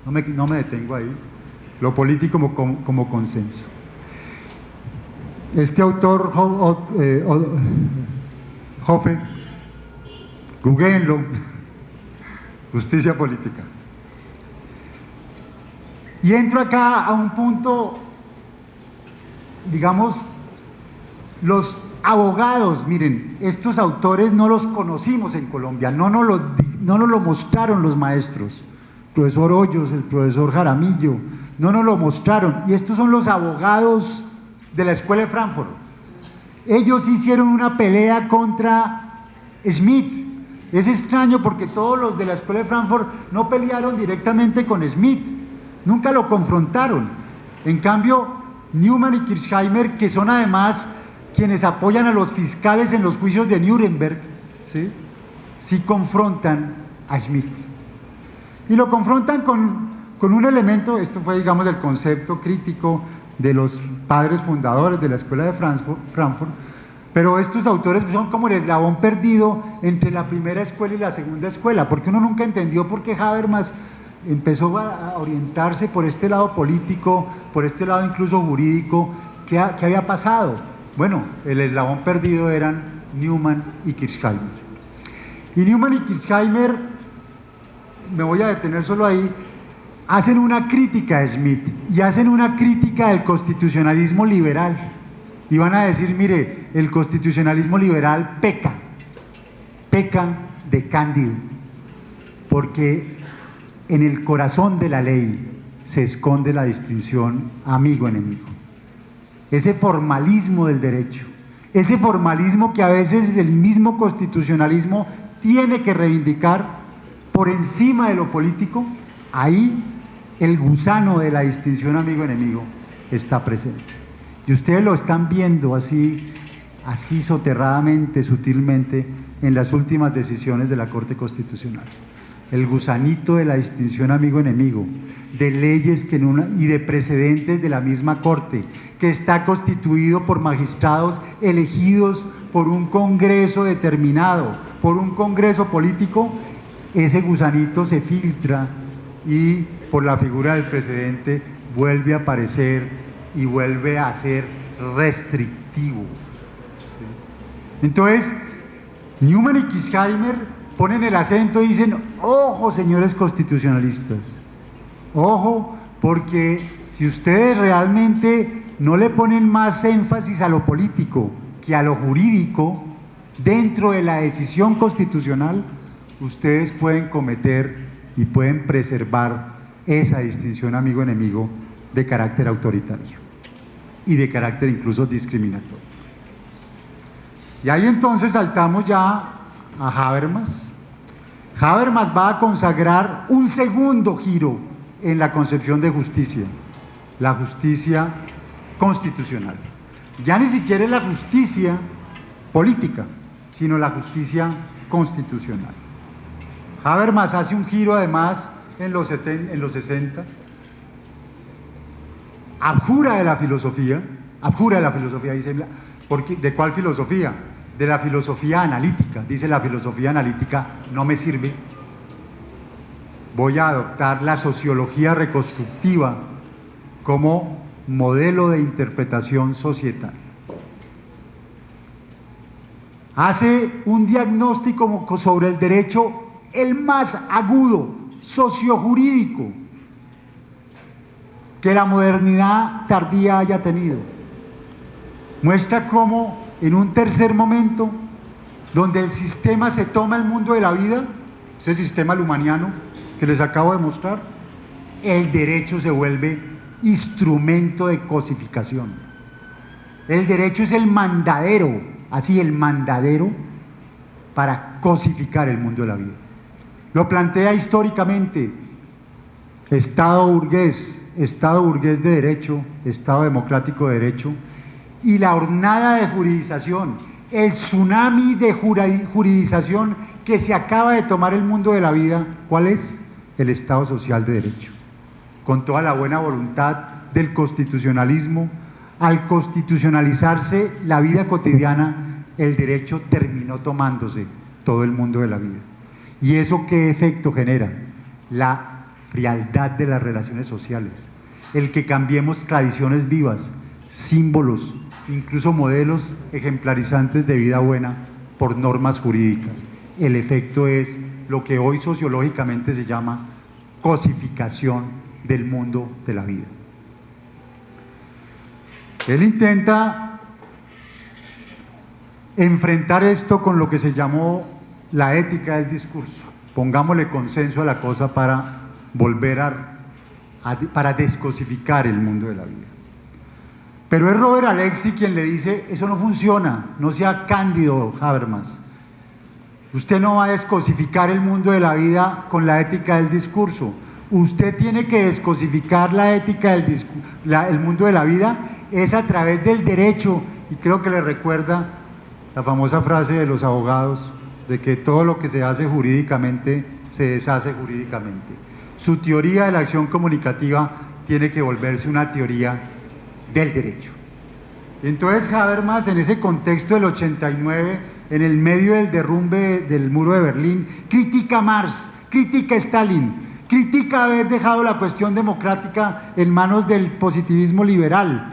no me detengo ahí, lo político como consenso. Este autor, Hoffe, googleenlo, justicia política. Y entro acá a un punto, digamos, los abogados, miren, estos autores no los conocimos en Colombia, no nos lo mostraron los maestros, el profesor Hoyos, el profesor Jaramillo, no nos lo mostraron, y estos son los abogados de la Escuela de Frankfurt. Ellos hicieron una pelea contra Smith. Es extraño porque todos los de la Escuela de Frankfurt no pelearon directamente con Smith, nunca lo confrontaron. En cambio, Newman y Kirchheimer, que son además quienes apoyan a los fiscales en los juicios de Nuremberg, sí confrontan a Smith. Y lo confrontan con un elemento, esto fue, digamos, el concepto crítico de los padres fundadores de la Escuela de Frankfurt, pero estos autores son como el eslabón perdido entre la primera escuela y la segunda escuela, porque uno nunca entendió por qué Habermas empezó a orientarse por este lado político, por este lado incluso jurídico. ¿Qué había pasado? Bueno, el eslabón perdido eran Newman y Kirchheimer. Y Newman y Kirchheimer, me voy a detener solo ahí, hacen una crítica a Smith y hacen una crítica del constitucionalismo liberal. Y van a decir, mire, el constitucionalismo liberal peca de cándido, porque en el corazón de la ley se esconde la distinción amigo-enemigo. ese formalismo del derecho, ese formalismo que a veces el mismo constitucionalismo tiene que reivindicar por encima de lo político, ahí el gusano de la distinción amigo-enemigo está presente. Y ustedes lo están viendo así soterradamente, sutilmente, en las últimas decisiones de la Corte Constitucional. El gusanito de la distinción amigo-enemigo, de leyes y de precedentes de la misma Corte, que está constituido por magistrados elegidos por un Congreso determinado, por un Congreso político, ese gusanito se filtra y por la figura del presidente vuelve a aparecer y vuelve a ser restrictivo. ¿Sí? Entonces, Newman y Kirchheimer ponen el acento y dicen: ojo, señores constitucionalistas, ojo, porque si ustedes realmente no le ponen más énfasis a lo político que a lo jurídico dentro de la decisión constitucional, ustedes pueden cometer y pueden preservar esa distinción amigo-enemigo de carácter autoritario y de carácter incluso discriminatorio. Y ahí entonces saltamos ya a Habermas. Habermas va a consagrar un segundo giro en la concepción de justicia, la justicia constitucional. Ya ni siquiera es la justicia política, sino la justicia constitucional. Habermas hace un giro además en los 60, abjura de la filosofía, dice, ¿de cuál filosofía? De la filosofía analítica. Dice: la filosofía analítica no me sirve, voy a adoptar la sociología reconstructiva como modelo de interpretación societal. Hace un diagnóstico sobre el derecho el más agudo, sociojurídico, que la modernidad tardía haya tenido. Muestra cómo en un tercer momento, donde el sistema se toma el mundo de la vida, ese sistema lumaniano que les acabo de mostrar, el derecho se vuelve instrumento de cosificación. El derecho es el mandadero, así el mandadero, para cosificar el mundo de la vida. Lo plantea históricamente: Estado burgués de derecho, Estado democrático de derecho, y la hornada de juridización, el tsunami de juridización que se acaba de tomar el mundo de la vida. ¿Cuál es? El Estado social de derecho. Con toda la buena voluntad del constitucionalismo, al constitucionalizarse la vida cotidiana, el derecho terminó tomándose todo el mundo de la vida. ¿Y eso qué efecto genera? La frialdad de las relaciones sociales, el que cambiemos tradiciones vivas, símbolos, incluso modelos ejemplarizantes de vida buena por normas jurídicas. El efecto es lo que hoy sociológicamente se llama cosificación del mundo de la vida. Él intenta enfrentar esto con lo que se llamó la ética del discurso. Pongámosle consenso a la cosa para volver para descosificar el mundo de la vida. Pero es Robert Alexy quien le dice: eso no funciona, no sea cándido, Habermas. Usted no va a descosificar el mundo de la vida con la ética del discurso. Usted tiene que descosificar la ética el mundo de la vida es a través del derecho. Y creo que le recuerda la famosa frase de los abogados de que todo lo que se hace jurídicamente se deshace jurídicamente. Su teoría de la acción comunicativa tiene que volverse una teoría del derecho. Entonces Habermas, en ese contexto del 89, en el medio del derrumbe del muro de Berlín, critica a Marx, critica a Stalin, critica haber dejado la cuestión democrática en manos del positivismo liberal,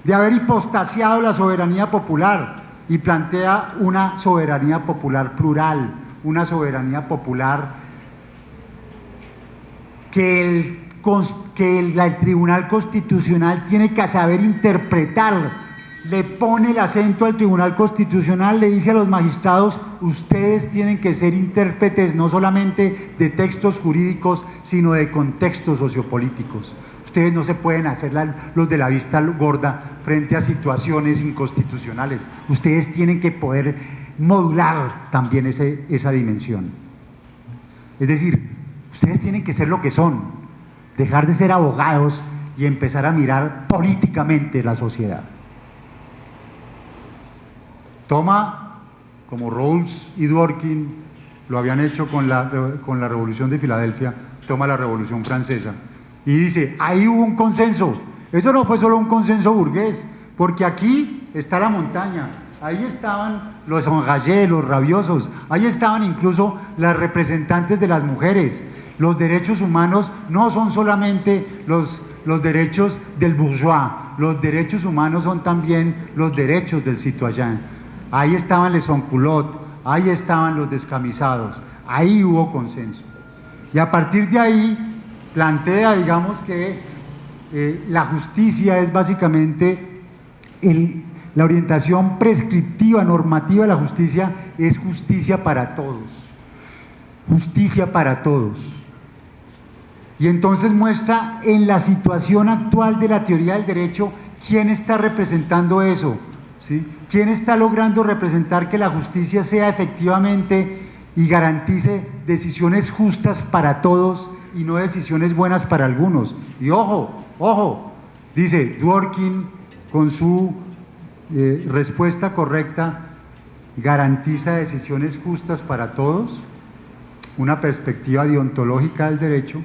de haber hipostasiado la soberanía popular, y plantea una soberanía popular plural, una soberanía popular que el Tribunal Constitucional tiene que saber interpretar. Le pone el acento al Tribunal Constitucional, le dice a los magistrados: ustedes tienen que ser intérpretes no solamente de textos jurídicos, sino de contextos sociopolíticos. Ustedes no se pueden hacer los de la vista gorda frente a situaciones inconstitucionales. Ustedes tienen que poder modular también esa dimensión. Es decir, ustedes tienen que ser lo que son, dejar de ser abogados y empezar a mirar políticamente la sociedad. Toma, como Rawls y Dworkin lo habían hecho con la Revolución de Filadelfia, toma la Revolución Francesa y dice, ahí hubo un consenso. Eso no fue solo un consenso burgués, porque aquí está la montaña, ahí estaban los engagés, los rabiosos, ahí estaban incluso las representantes de las mujeres. Los derechos humanos no son solamente los derechos del bourgeois, los derechos humanos son también los derechos del citoyen. Ahí estaban les sans-culottes, ahí estaban los descamisados, ahí hubo consenso. Y a partir de ahí plantea, digamos, que la justicia es básicamente la orientación prescriptiva, normativa de la justicia es justicia para todos, justicia para todos. Y entonces muestra en la situación actual de la teoría del derecho quién está representando eso, ¿sí? ¿Quién está logrando representar que la justicia sea efectivamente y garantice decisiones justas para todos y no decisiones buenas para algunos? Y ojo, dice Dworkin con su respuesta correcta, garantiza decisiones justas para todos, una perspectiva deontológica del derecho.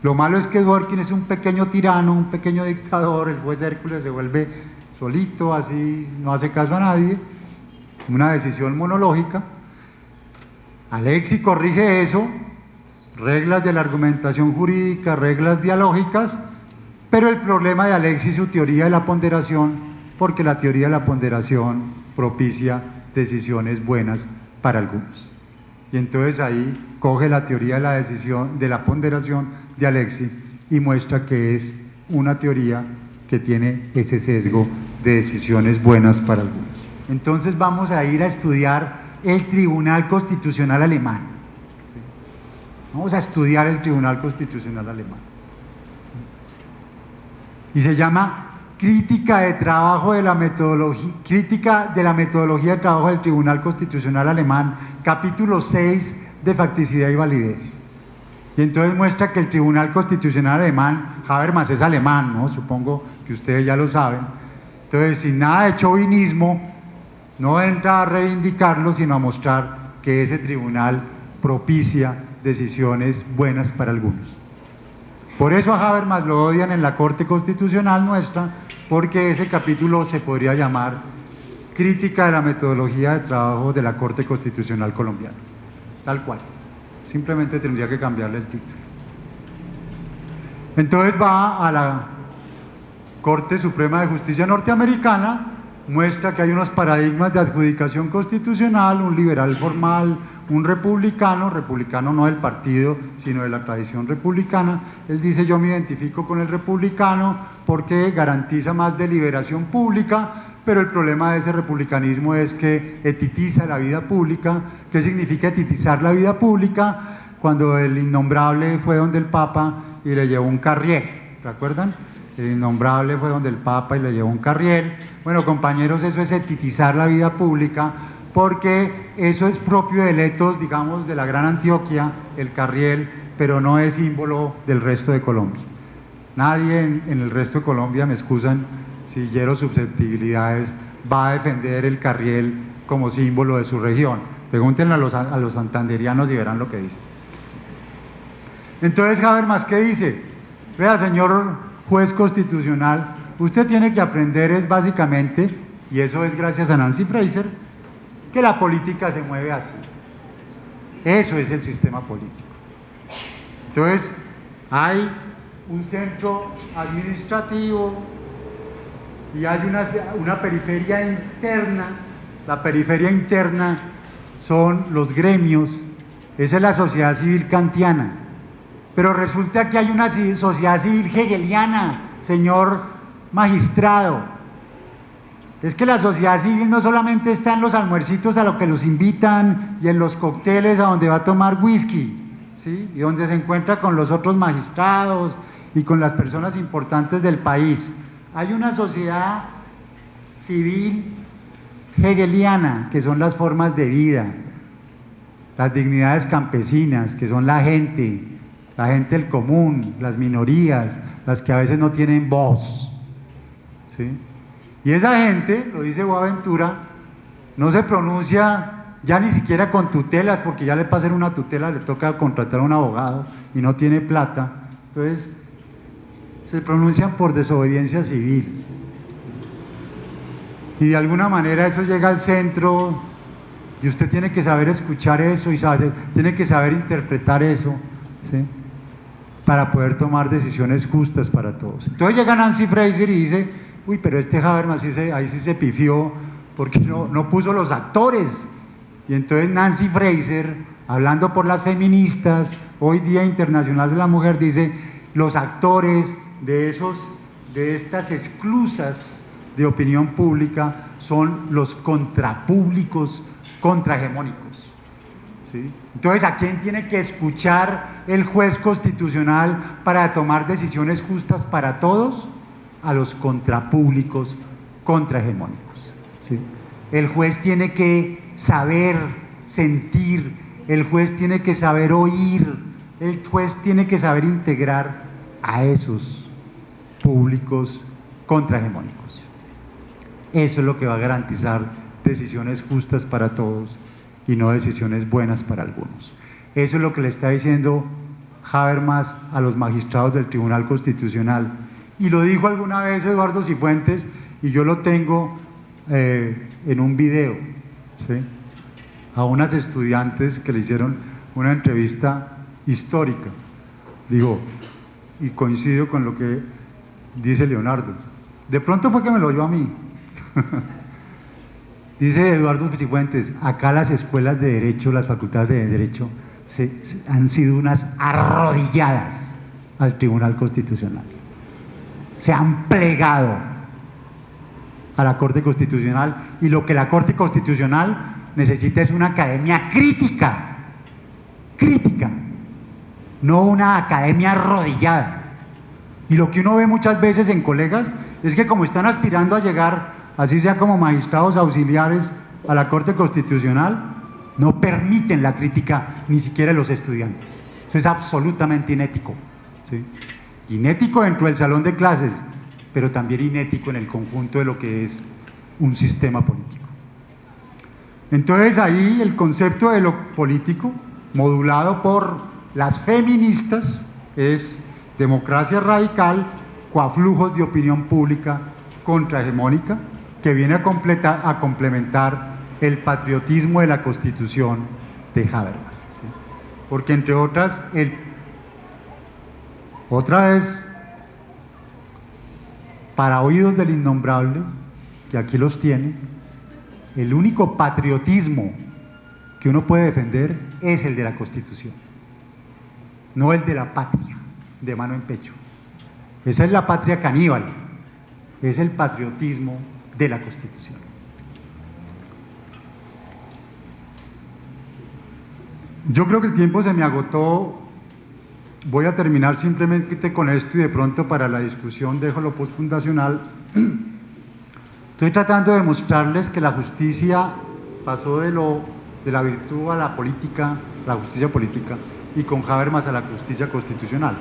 Lo malo es que Dworkin es un pequeño tirano, un pequeño dictador, el juez Hércules se vuelve solito, así no hace caso a nadie, una decisión monológica. Alexis corrige eso, reglas de la argumentación jurídica, reglas dialógicas, pero el problema de Alexis es su teoría de la ponderación, porque la teoría de la ponderación propicia decisiones buenas para algunos. Y entonces ahí coge la teoría de la decisión, de la ponderación de Alexis y muestra que es una teoría que tiene ese sesgo de decisiones buenas para algunos. Entonces vamos a ir a estudiar el Tribunal Constitucional Alemán. Vamos a estudiar el Tribunal Constitucional Alemán. Y se llama Crítica de trabajo de la metodología, crítica de la metodología de trabajo del Tribunal Constitucional Alemán, capítulo 6 de facticidad y validez. Y entonces muestra que el Tribunal Constitucional Alemán, Habermas es alemán, ¿no? Supongo que ustedes ya lo saben. Entonces, sin nada de chauvinismo, no entra a reivindicarlo, sino a mostrar que ese tribunal propicia decisiones buenas para algunos. Por eso a Habermas lo odian en la Corte Constitucional nuestra, porque ese capítulo se podría llamar Crítica de la metodología de trabajo de la Corte Constitucional colombiana, tal cual. Simplemente tendría que cambiarle el título. Entonces va a la Corte Suprema de Justicia norteamericana, muestra que hay unos paradigmas de adjudicación constitucional, un liberal formal, un republicano no del partido, sino de la tradición republicana. Él dice, yo me identifico con el republicano porque garantiza más deliberación pública, pero el problema de ese republicanismo es que etitiza la vida pública. ¿Qué significa etitizar la vida pública? Cuando el innombrable fue donde el Papa y le llevó un carriel, ¿recuerdan? El innombrable fue donde el Papa y le llevó un carriel. Bueno, compañeros, eso es etitizar la vida pública, porque eso es propio de Letos, digamos, de la Gran Antioquia, el carriel, pero no es símbolo del resto de Colombia. Nadie en el resto de Colombia, me excusan si hiero susceptibilidades, va a defender el carriel como símbolo de su región. Pregúntenle a los santanderianos y verán lo que dice. Entonces, Habermas, ¿qué dice? Vea, señor juez constitucional, usted tiene que aprender es básicamente, y eso es gracias a Nancy Fraser, que la política se mueve así. Eso es el sistema político. Entonces, hay un centro administrativo y hay una periferia interna. La periferia interna son los gremios, esa es la sociedad civil kantiana. Pero resulta que hay una sociedad civil hegeliana, señor magistrado. Es que la sociedad civil no solamente está en los almuercitos a los que los invitan y en los cócteles a donde va a tomar whisky, ¿sí? Y donde se encuentra con los otros magistrados y con las personas importantes del país. Hay una sociedad civil hegeliana, que son las formas de vida, las dignidades campesinas, que son la gente del común, las minorías, las que a veces no tienen voz, ¿sí? Y esa gente, lo dice Boaventura, no se pronuncia ya ni siquiera con tutelas, porque ya le pasan una tutela, le toca contratar a un abogado y no tiene plata, entonces se pronuncian por desobediencia civil. Y de alguna manera eso llega al centro y usted tiene que saber escuchar eso y tiene que saber interpretar eso, ¿sí? Para poder tomar decisiones justas para todos. Entonces llega Nancy Fraser y dice, uy, pero este Habermas ahí sí se pifió porque no puso los actores. Y entonces Nancy Fraser, hablando por las feministas, hoy Día Internacional de la Mujer, dice, los actores de estas esclusas de opinión pública son los contrapúblicos, contrahegemónicos, ¿sí? Entonces, ¿a quién tiene que escuchar el juez constitucional para tomar decisiones justas para todos? A los contrapúblicos, contrahegemónicos, ¿sí? El juez tiene que saber sentir, el juez tiene que saber oír, el juez tiene que saber integrar a esos públicos contrahegemónicos. Eso es lo que va a garantizar decisiones justas para todos y no decisiones buenas para algunos. Eso es lo que le está diciendo Habermas a los magistrados del Tribunal Constitucional. Y lo dijo alguna vez Eduardo Cifuentes, y yo lo tengo en un video, ¿sí? A unas estudiantes que le hicieron una entrevista histórica. Digo, y coincido con lo que dice Leonardo. De pronto fue que me lo oyó a mí. Dice Eduardo Cifuentes, acá las escuelas de Derecho, las facultades de Derecho, han sido unas arrodilladas al Tribunal Constitucional. Se han plegado a la Corte Constitucional, y lo que la Corte Constitucional necesita es una academia crítica, no una academia arrodillada. Y lo que uno ve muchas veces en colegas es que como están aspirando a llegar, así sea como magistrados auxiliares, a la Corte Constitucional, no permiten la crítica ni siquiera de los estudiantes. Eso es absolutamente inético, ¿sí? Inético dentro del salón de clases, pero también inético en el conjunto de lo que es un sistema político. Entonces ahí el concepto de lo político, modulado por las feministas, es democracia radical, coaflujos de opinión pública contrahegemónica, que viene a complementar el patriotismo de la Constitución de Habermas, ¿sí? Porque entre otras, otra vez, para oídos del innombrable, que aquí los tiene, el único patriotismo que uno puede defender es el de la Constitución, no el de la patria, de mano en pecho. Esa es la patria caníbal, es el patriotismo de la Constitución. Yo creo que el tiempo se me agotó. Voy a terminar simplemente con esto y de pronto para la discusión dejo lo postfundacional. Estoy tratando de mostrarles que la justicia pasó de la virtud a la política, la justicia política, y con Habermas a la justicia constitucional.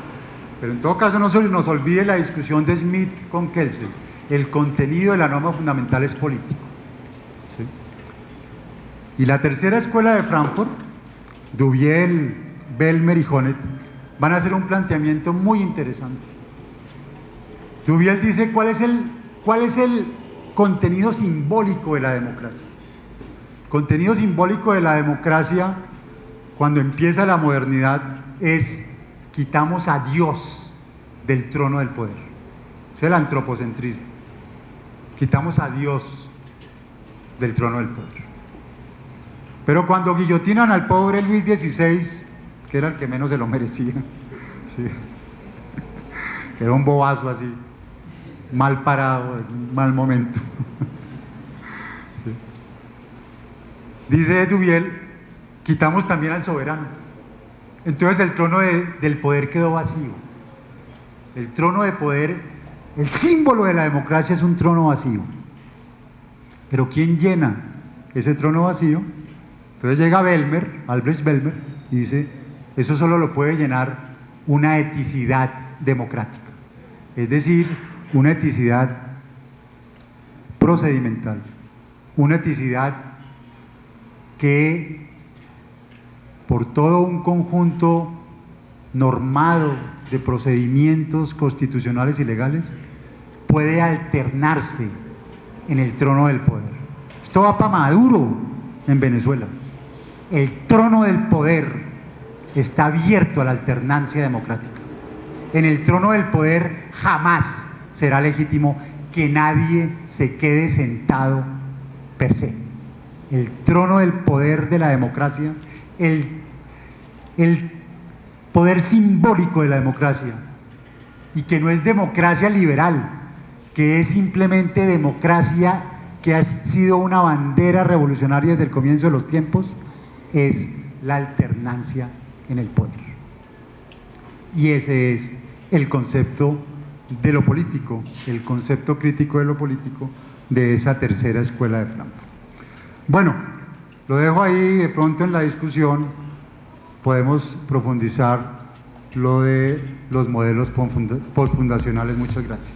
Pero en todo caso no se nos olvide la discusión de Smith con Kelsey. El contenido de la norma fundamental es político, ¿sí? Y la tercera escuela de Frankfurt, Dubiel, Bellmer y Honneth, van a hacer un planteamiento muy interesante. Dubiel dice cuál es el contenido simbólico de la democracia. Contenido simbólico de la democracia, cuando empieza la modernidad, es quitamos a Dios del trono del poder. Es el antropocentrismo. Quitamos a Dios del trono del poder. Pero cuando guillotinan al pobre Luis XVI, que era el que menos se lo merecía, ¿sí? Que era un bobazo así, mal parado, en un mal momento. ¿Sí? Dice Dubiel, quitamos también al soberano. Entonces el trono del poder quedó vacío. El trono de poder, el símbolo de la democracia es un trono vacío. Pero ¿quién llena ese trono vacío? Entonces llega Albrecht Belmer, y dice, eso solo lo puede llenar una eticidad democrática. Es decir, una eticidad procedimental, una eticidad que por todo un conjunto normado de procedimientos constitucionales y legales puede alternarse en el trono del poder. Esto va para Maduro en Venezuela. El trono del poder está abierto a la alternancia democrática. En el trono del poder jamás será legítimo que nadie se quede sentado per se. El trono del poder de la democracia, el poder simbólico de la democracia, y que no es democracia liberal, que es simplemente democracia que ha sido una bandera revolucionaria desde el comienzo de los tiempos, es la alternancia en el poder. Y ese es el concepto de lo político, el concepto crítico de lo político de esa tercera escuela de Frankfurt. Bueno, lo dejo ahí, de pronto en la discusión podemos profundizar lo de los modelos postfundacionales. Muchas gracias.